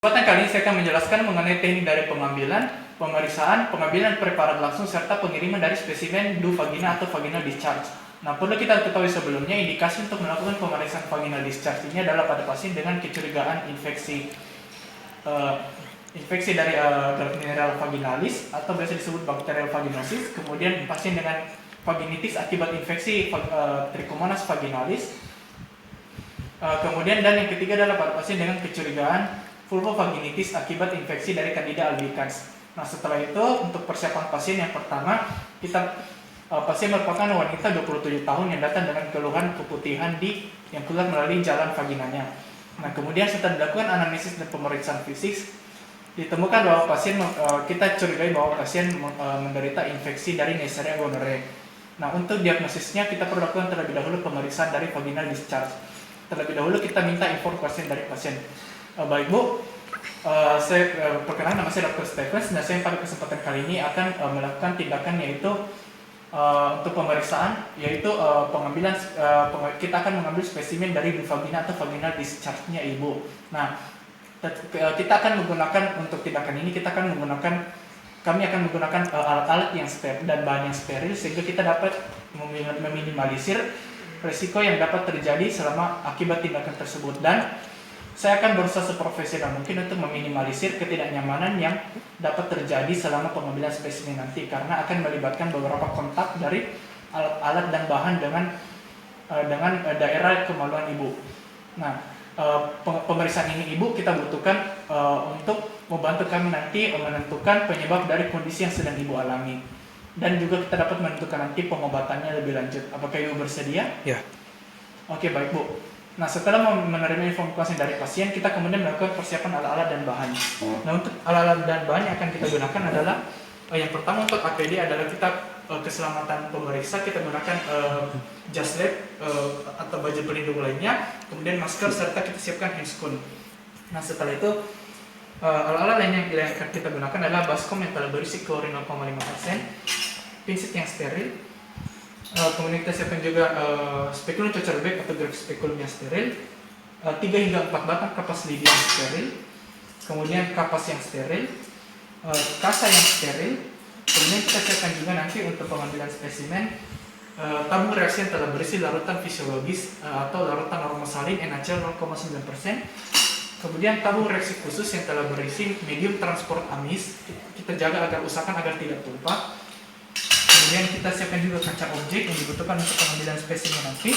Kesempatan kali ini saya akan menjelaskan mengenai teknik dari pengambilan, pemeriksaan, pengambilan preparat langsung, serta pengiriman dari spesimen du vagina atau vaginal discharge. Nah, perlu kita ketahui sebelumnya, indikasi untuk melakukan pemeriksaan vaginal discharge ini adalah pada pasien dengan kecurigaan infeksi dari Gardnerella vaginalis atau biasa disebut Bacterial vaginosis, kemudian pasien dengan vaginitis akibat infeksi Trichomonas vaginalis, kemudian dan yang ketiga adalah pada pasien dengan kecurigaan vulvovaginitis akibat infeksi dari Candida albicans. Nah, setelah itu untuk persiapan pasien yang pertama, pasien merupakan wanita 27 tahun yang datang dengan keluhan keputihan yang keluar melalui jalan vaginanya. Nah, kemudian setelah dilakukan anamnesis dan pemeriksaan fisik, ditemukan bahwa kita curigai bahwa pasien menderita infeksi dari Neisseria gonorrhoeae. Nah, untuk diagnosisnya kita perlu lakukan terlebih dahulu pemeriksaan dari vaginal discharge. Terlebih dahulu kita minta informasi dari pasien. Baik Bu, saya perkenalkan, nama saya Dr. Stephens, dan saya pada kesempatan kali ini akan melakukan tindakan yaitu untuk pemeriksaan, yaitu pengambilan, kita akan mengambil spesimen dari vagina atau vaginal discharge-nya Ibu. Nah, kita akan menggunakan untuk tindakan ini, kami akan menggunakan alat-alat yang steril dan bahan yang steril, sehingga kita dapat meminimalisir risiko yang dapat terjadi selama akibat tindakan tersebut. Dan saya akan berusaha seprofesional mungkin untuk meminimalisir ketidaknyamanan yang dapat terjadi selama pengambilan spesimen nanti, karena akan melibatkan beberapa kontak dari alat-alat dan bahan dengan daerah kemaluan Ibu. Nah, pemeriksaan ini Ibu kita butuhkan untuk membantu kami nanti menentukan penyebab dari kondisi yang sedang Ibu alami, dan juga kita dapat menentukan nanti pengobatannya lebih lanjut. Apakah Ibu bersedia? Ya. Oke, baik Bu. Nah, setelah menerima informasi dari pasien, kita kemudian melakukan persiapan alat-alat dan bahan. Nah, untuk alat-alat dan bahan yang akan kita gunakan adalah yang pertama untuk APD adalah kita keselamatan pemeriksa, kita gunakan jas lab atau baju pelindung lainnya, kemudian masker, serta kita siapkan handscoon. Nah, setelah itu alat-alat lain yang akan kita gunakan adalah baskom yang telah berisi klorin 0,5%, pinset yang steril, kemudian kita siapkan juga spekulum cocer bag atau graf spekulum yang steril, 3 hingga 4 batang kapas lidi yang steril, kemudian kapas yang steril, kasa yang steril, kemudian kita siapkan juga nanti untuk pengambilan spesimen tabung reaksi yang telah berisi larutan fisiologis atau larutan aromasalin NaCl 0,9%, kemudian tabung reaksi khusus yang telah berisi medium transport amis, kita usahakan agar tidak tumpah. Kemudian kita siapkan juga kaca objek yang dibutuhkan untuk pengambilan spesimen nanti,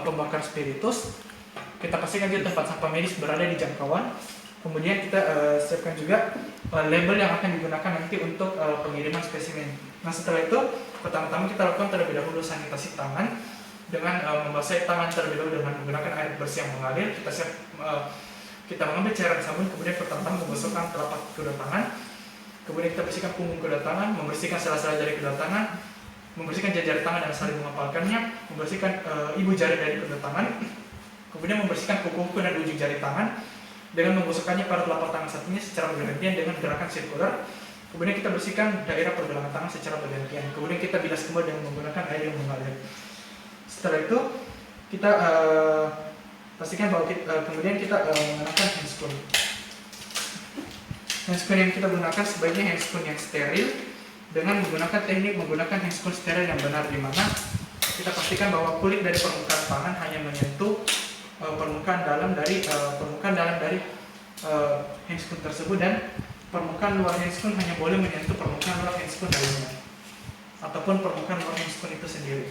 pembakar spiritus, kita pastikan juga tempat sampah medis berada di jangkauan. Kemudian kita siapkan juga label yang akan digunakan nanti untuk pengiriman spesimen. Nah, setelah itu pertama-tama kita lakukan terlebih dahulu sanitasi tangan dengan membasahi tangan terlebih dahulu dengan menggunakan air bersih yang mengalir. Kita mengambil cairan sabun, kemudian pertama-tama membasuhkan telapak kedua tangan, kemudian kita bersihkan punggung kedua tangan, membersihkan sela-sela jari kedua tangan, membersihkan jari tangan dan saling mengepalkannya, membersihkan ibu jari dari kedua tangan, kemudian membersihkan kuku-kuku dan ujung jari tangan dengan menggosokkannya pada telapak tangan satunya secara bergantian dengan gerakan sirkular. Kemudian kita bersihkan daerah pergelangan tangan secara bergantian. Kemudian kita bilas kembali dengan menggunakan air yang mengalir. Setelah itu kita pastikan bahwa kemudian kita menggunakan handscoon. Handscoon yang kita gunakan sebaiknya handscoon yang steril dengan menggunakan handscoon steril yang benar, di mana kita pastikan bahwa kulit dari permukaan tangan hanya menyentuh permukaan dalam dari handscoon tersebut, dan permukaan luar handscoon hanya boleh menyentuh permukaan luar handscoon lainnya ataupun permukaan luar handscoon itu sendiri.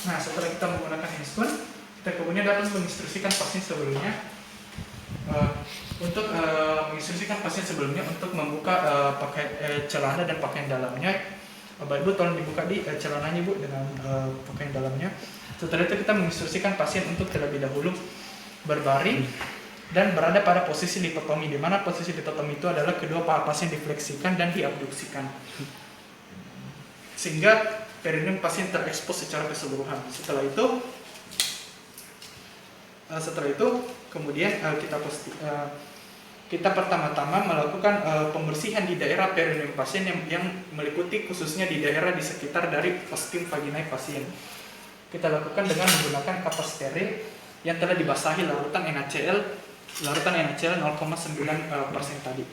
Nah, setelah kita menggunakan handscoon, kita kemudian dapat menginstruksikan pasien sebelumnya untuk membuka celana dan pakaian dalamnya. Bapak Ibu tolong dibuka di celananya Bu dengan pakaian dalamnya. Setelah itu kita menginstruksikan pasien untuk terlebih dahulu berbaring dan berada pada posisi litotomi, di mana posisi litotomi itu adalah kedua paha pasien difleksikan dan diabduksikan, sehingga perineum pasien terekspos secara keseluruhan. Setelah itu kemudian kita pertama-tama melakukan pembersihan di daerah perineum pasien yang meliputi khususnya di daerah di sekitar dari ostium vaginae pasien. Kita lakukan dengan menggunakan kapas steril yang telah dibasahi larutan NaCl 0,9% tadi.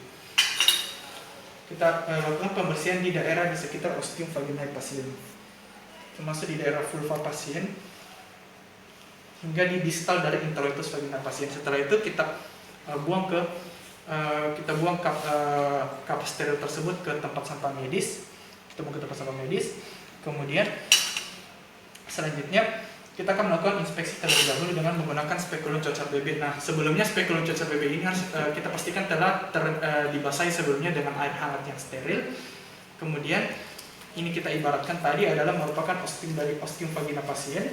Kita lakukan pembersihan di daerah di sekitar ostium vaginae pasien, termasuk di daerah vulva pasien hingga di distal dari introitus vagina pasien. Setelah itu kita buang kapas steril tersebut ke tempat sampah medis. Kemudian selanjutnya kita akan melakukan inspeksi terlebih dahulu dengan menggunakan spekulum cocar bebek. Nah, sebelumnya spekulum cocar bebek ini harus kita pastikan telah dibasahi sebelumnya dengan air hangat yang steril. Kemudian ini kita ibaratkan tadi adalah merupakan ostium dari ostium vagina pasien.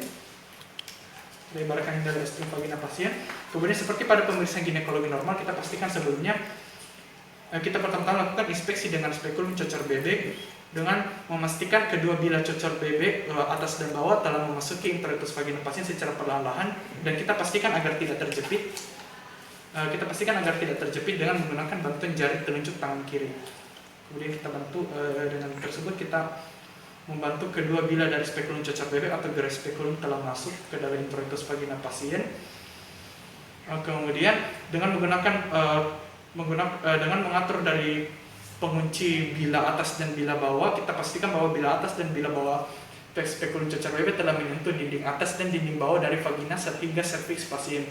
Kemudian seperti pada pemeriksaan ginekologi normal, kita pastikan sebelumnya kita pertama-tama lakukan inspeksi dengan spekulum cocar bebek dengan memastikan kedua bilah cocar bebek atas dan bawah telah memasuki introitus vagina pasien secara perlahan-lahan, dan kita pastikan agar tidak terjepit. Dengan menggunakan bantuan jari telunjuk tangan kiri. Kemudian kita bantu dengan tersebut kita membantu kedua bilah dari spekulum cocar bebek atau gerai spekulum telah masuk ke dalam introitus vagina pasien. Kemudian dengan dengan mengatur dari pengunci bilah atas dan bilah bawah, kita pastikan bahwa bilah atas dan bilah bawah spekulum cocar bebek telah menyentuh dinding atas dan dinding bawah dari vagina hingga serviks pasien.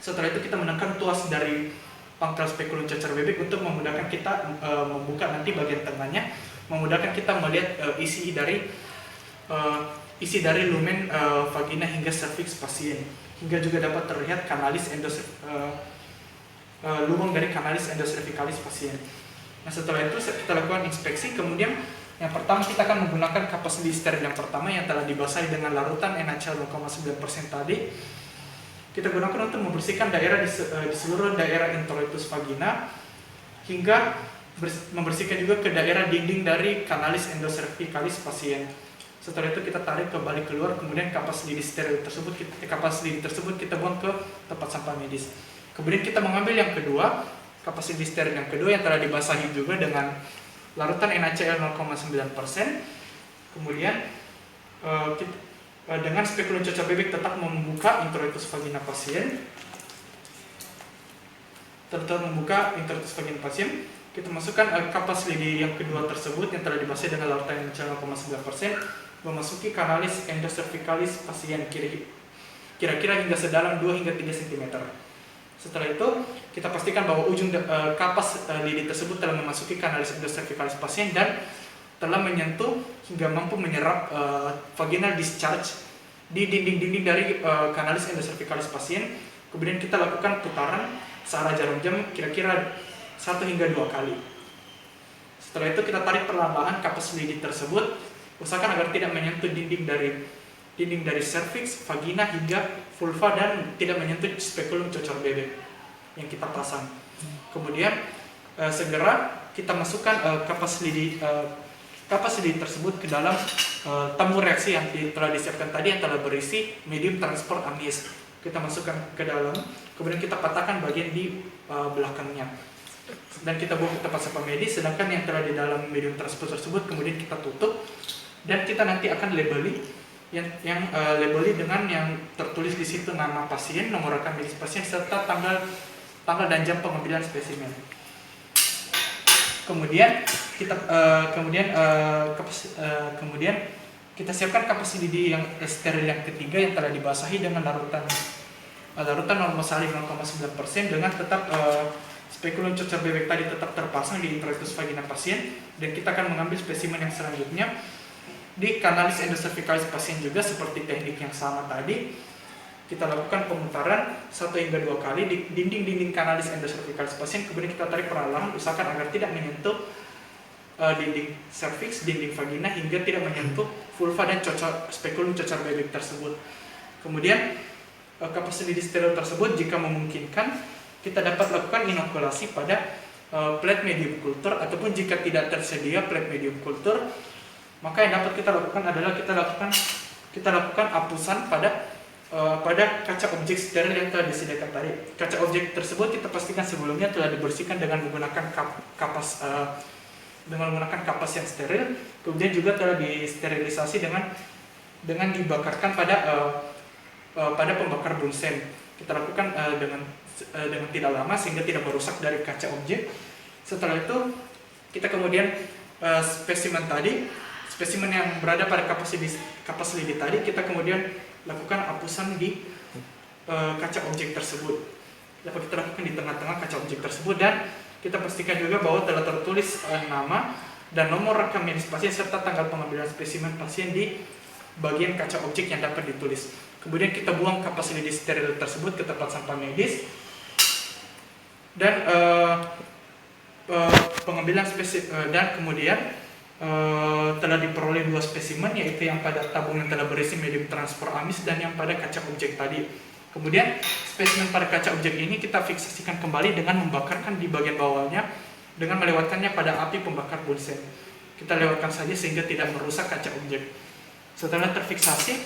Setelah itu kita menekan tuas dari pangkal spekulum cocar bebek untuk memudahkan kita membuka nanti bagian tengahnya, memudahkan kita melihat isi dari lumen vagina hingga serviks pasien, hingga juga dapat terlihat lubang dari kanalis endocervicalis pasien. Nah, setelah itu kita lakukan inspeksi. Kemudian yang pertama kita akan menggunakan kapas steril yang pertama yang telah dibasahi dengan larutan NaCl 0,9% tadi. Kita gunakan untuk membersihkan daerah di seluruh daerah introitus vagina, hingga membersihkan juga ke daerah dinding dari kanalis endocervicalis pasien. Setelah itu kita tarik kembali keluar, kemudian kapas lidi tersebut kita buang ke tempat sampah medis. Kemudian kita mengambil yang kedua, kapas lidi steril yang kedua yang telah dibasahi juga dengan larutan NaCl 0,9%. Kemudian dengan spekulum cocar bebek tetap membuka introitus vagina pasien. Kita masukkan kapas lidi yang kedua tersebut yang telah dibasahi dengan larutan NaCl 0,9% memasuki kanalis endocervicalis pasien kira-kira hingga sedalam 2 hingga 3 cm. Setelah itu kita pastikan bahwa ujung kapas lidi tersebut telah memasuki kanalis endocervicalis pasien dan telah menyentuh hingga mampu menyerap vaginal discharge di dinding-dinding dari kanalis endocervicalis pasien. Kemudian kita lakukan putaran searah jarum jam kira-kira 1 hingga 2 kali. Setelah itu kita tarik perlahan-lahan kapas lidi tersebut, usahakan agar tidak menyentuh dinding dari serviks, vagina hingga vulva dan tidak menyentuh spekulum cocar bebek yang kita pasang. Kemudian segera kita masukkan kapas lidi tersebut ke dalam tabung reaksi yang telah disiapkan tadi yang telah berisi medium transport amies. Kita masukkan ke dalam, kemudian kita patahkan bagian di belakangnya dan kita buang ke tempat sampah medis. Sedangkan yang telah di dalam medium transport tersebut kemudian kita tutup dan kita nanti akan labeli labeli dengan yang tertulis di situ nama pasien, nomor rekam medis pasien serta tanggal dan jam pengambilan spesimen. Kemudian kita siapkan kapas lidi yang steril yang ketiga yang telah dibasahi dengan larutan normosalin 0,9% dengan tetap spekulum cocar bebek tadi tetap terpasang di introitus vagina pasien, dan kita akan mengambil spesimen yang selanjutnya di kanalis endocervicalis pasien juga seperti teknik yang sama tadi. Kita lakukan pemutaran 1 hingga 2 kali di dinding-dinding kanalis endocervicalis pasien, kemudian kita tarik perlahan, usahakan agar tidak menyentuh dinding serviks, dinding vagina hingga tidak menyentuh vulva dan spekulum cocar bebek tersebut. Kemudian kapas lidi steril tersebut jika memungkinkan kita dapat lakukan inokulasi pada plate medium culture, ataupun jika tidak tersedia plate medium culture, maka yang dapat kita lakukan adalah kita lakukan apusan pada pada kaca objek steril yang telah disediakan tadi. Kaca objek tersebut kita pastikan sebelumnya telah dibersihkan dengan menggunakan kapas yang steril, kemudian juga telah disterilisasi dengan dibakarkan pada pembakar bunsen. Kita lakukan dengan tidak lama sehingga tidak merusak dari kaca objek. Setelah itu kita kemudian spesimen yang berada pada kapas lidi tadi kita kemudian lakukan hapusan di kaca objek tersebut. Dapat kita lakukan di tengah-tengah kaca objek tersebut, dan kita pastikan juga bahwa telah tertulis nama dan nomor rekam medis pasien serta tanggal pengambilan spesimen pasien di bagian kaca objek yang dapat ditulis. Kemudian kita buang kapas lidi steril tersebut ke tempat sampah medis, dan pengambilan dan kemudian telah diperoleh 2 spesimen, yaitu yang pada tabung yang telah berisi medium transport amis dan yang pada kaca objek tadi. Kemudian spesimen pada kaca objek ini kita fiksasikan kembali dengan membakarkan di bagian bawahnya dengan melewatkannya pada api pembakar bunsen. Kita lewatkan saja sehingga tidak merusak kaca objek. Setelah terfiksasi,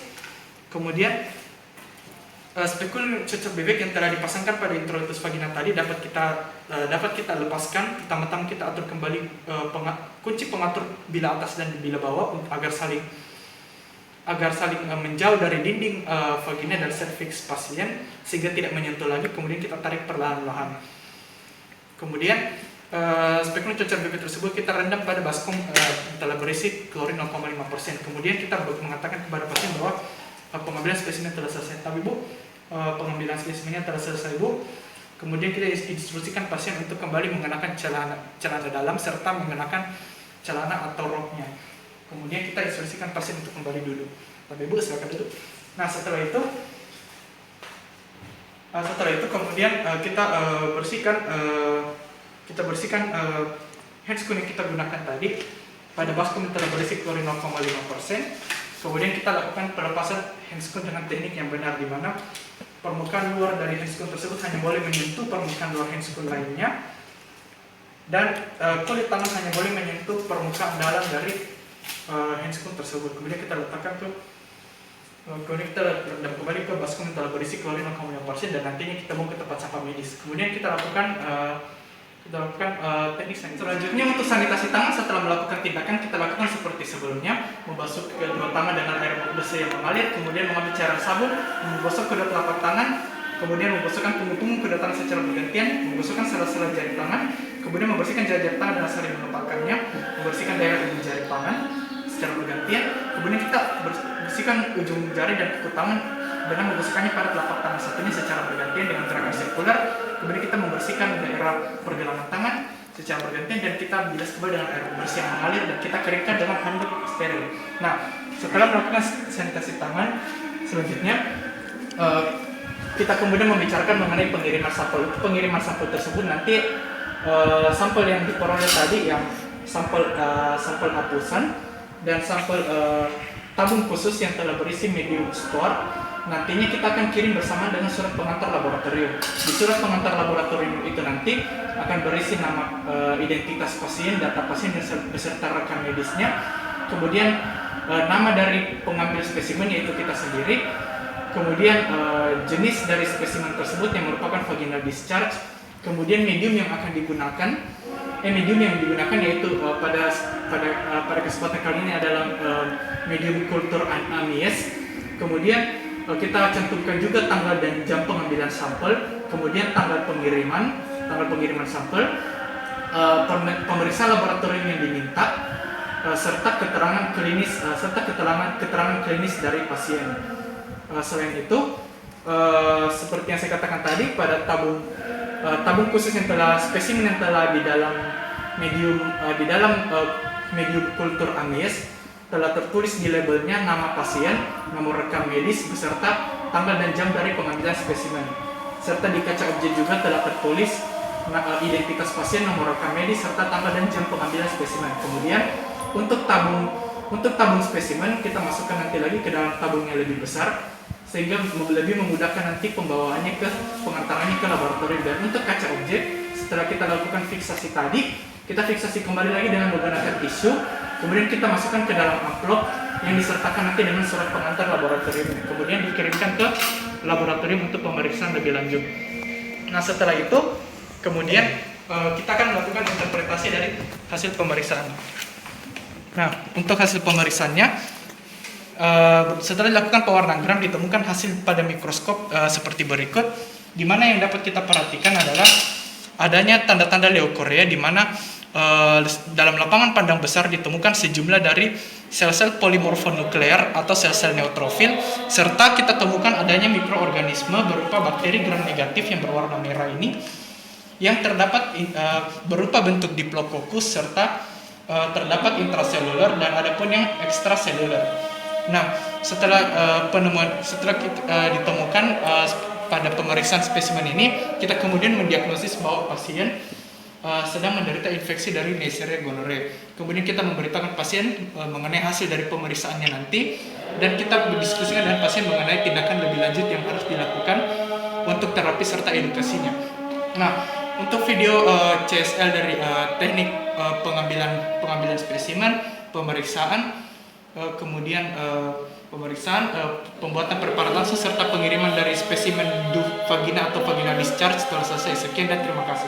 kemudian spekul cocok bebek yang telah dipasangkan pada introitus vagina tadi dapat kita lepaskan. Pertama-tama kita atur kembali kunci pengatur bilah atas dan bilah bawah agar saling menjauh dari dinding vagina dan serviks pasien sehingga tidak menyentuh lagi. Kemudian kita tarik perlahan-lahan. Kemudian spekul cocok bebek tersebut kita rendam pada baskom telah berisi klorin 0,5%. Kemudian kita mengatakan kepada pasien bahwa pengambilan spesimen telah selesai. Tapi Bu, pengambilan spesimennya telah selesai Bu. Kemudian kita instruksikan pasien untuk kembali mengenakan celana dalam serta mengenakan celana atau roknya. Kemudian kita instruksikan pasien untuk kembali duduk. Tapi Bu, silakan duduk. Nah, setelah itu kemudian kita bersihkan handscoon yang kita gunakan tadi pada baskom yang telah berisi klorin 0,5%. Kemudian kita lakukan pelepasan handscoon dengan teknik yang benar, di mana permukaan luar dari handscoon tersebut hanya boleh menyentuh permukaan luar handscoon lainnya, dan kulit tangan hanya boleh menyentuh permukaan dalam dari handscoon tersebut. Kemudian kita letakkan kemudian kita rendam kembali ke baskom yang telah berisi klorin 0,5% dan nantinya kita buang ke tempat sampah medis. Kemudian kita lakukan teknik sanitasi. Selanjutnya untuk sanitasi tangan setelah melakukan tindakan kita lakukan seperti sebelumnya, membasuh kedua tangan dengan air bersih yang mengalir, kemudian mengambil cairan sabun, menggosok kedua telapak tangan, kemudian menggosokkan punggung kedua tangan secara bergantian, menggosokkan sela-sela jari tangan, kemudian membersihkan jari tangan dengan saling menempatkannya, membersihkan daerah ujung jari tangan secara bergantian, kemudian kita bersihkan ujung jari dan kuku tangan dengan menggosokkannya pada telapak tangan satunya secara bergantian dengan gerakan sirkular. Kemudian kita membersihkan daerah pergelangan tangan secara bergantian dan kita bilas kembali dengan air bersih yang mengalir dan kita keringkan dengan handuk steril. Nah, setelah melakukan sanitasi tangan, selanjutnya kita kemudian membicarakan mengenai pengiriman sampel. Pengiriman sampel tersebut nanti sampel yang diperoleh tadi yang sampel hapusan dan sampel tabung khusus yang telah berisi medium store nantinya kita akan kirim bersama dengan surat pengantar laboratorium. Di surat pengantar laboratorium itu nanti akan berisi nama, identitas pasien, data pasien beserta rekam medisnya, kemudian nama dari pengambil spesimen yaitu kita sendiri, kemudian jenis dari spesimen tersebut yang merupakan vaginal discharge, kemudian medium yang akan digunakan. Medium yang digunakan yaitu pada kesempatan kali ini adalah medium kultur amies. Kemudian kita cantumkan juga tanggal dan jam pengambilan sampel, kemudian tanggal pengiriman sampel, pemeriksa laboratorium yang diminta, serta keterangan klinis dari pasien. Selain itu, seperti yang saya katakan tadi, pada tabung khusus yang spesimen yang telah di dalam medium kultur amies telah tertulis di labelnya nama pasien, nomor rekam medis beserta tanggal dan jam dari pengambilan spesimen. Serta di kaca objek juga telah tertulis identitas pasien, nomor rekam medis serta tanggal dan jam pengambilan spesimen. Kemudian untuk tabung spesimen kita masukkan nanti lagi ke dalam tabung yang lebih besar sehingga lebih memudahkan nanti pembawaannya pengantarannya ke laboratorium. Dan untuk kaca objek setelah kita lakukan fiksasi tadi, kita fiksasi kembali lagi dengan menggunakan tisu. Kemudian kita masukkan ke dalam amplop yang disertakan nanti dengan surat pengantar laboratorium. Kemudian dikirimkan ke laboratorium untuk pemeriksaan lebih lanjut. Nah, setelah itu kemudian kita akan melakukan interpretasi dari hasil pemeriksaan. Nah, untuk hasil pemeriksaannya, setelah dilakukan pewarnaan gram ditemukan hasil pada mikroskop seperti berikut, di mana yang dapat kita perhatikan adalah adanya tanda-tanda leukorea, di mana dalam lapangan pandang besar ditemukan sejumlah dari sel-sel polimorfonuklear atau sel-sel neutrofil, serta kita temukan adanya mikroorganisme berupa bakteri gram negatif yang berwarna merah ini, yang terdapat berupa bentuk diplococcus, serta terdapat intraseluler dan ada pun yang ekstraseluler. Nah, setelah ditemukan pada pemeriksaan spesimen ini, kita kemudian mendiagnosis bahwa pasien sedang menderita infeksi dari Neisseria gonorrhoeae. Kemudian kita memberitakan pasien mengenai hasil dari pemeriksaannya nanti, dan kita berdiskusikan dengan pasien mengenai tindakan lebih lanjut yang harus dilakukan untuk terapi serta edukasinya. Nah, untuk video CSL dari teknik pengambilan spesimen, pemeriksaan, kemudian pemeriksaan, pembuatan preparat langsung serta pengiriman dari spesimen vagina atau vaginal discharge telah selesai. Sekian dan terima kasih.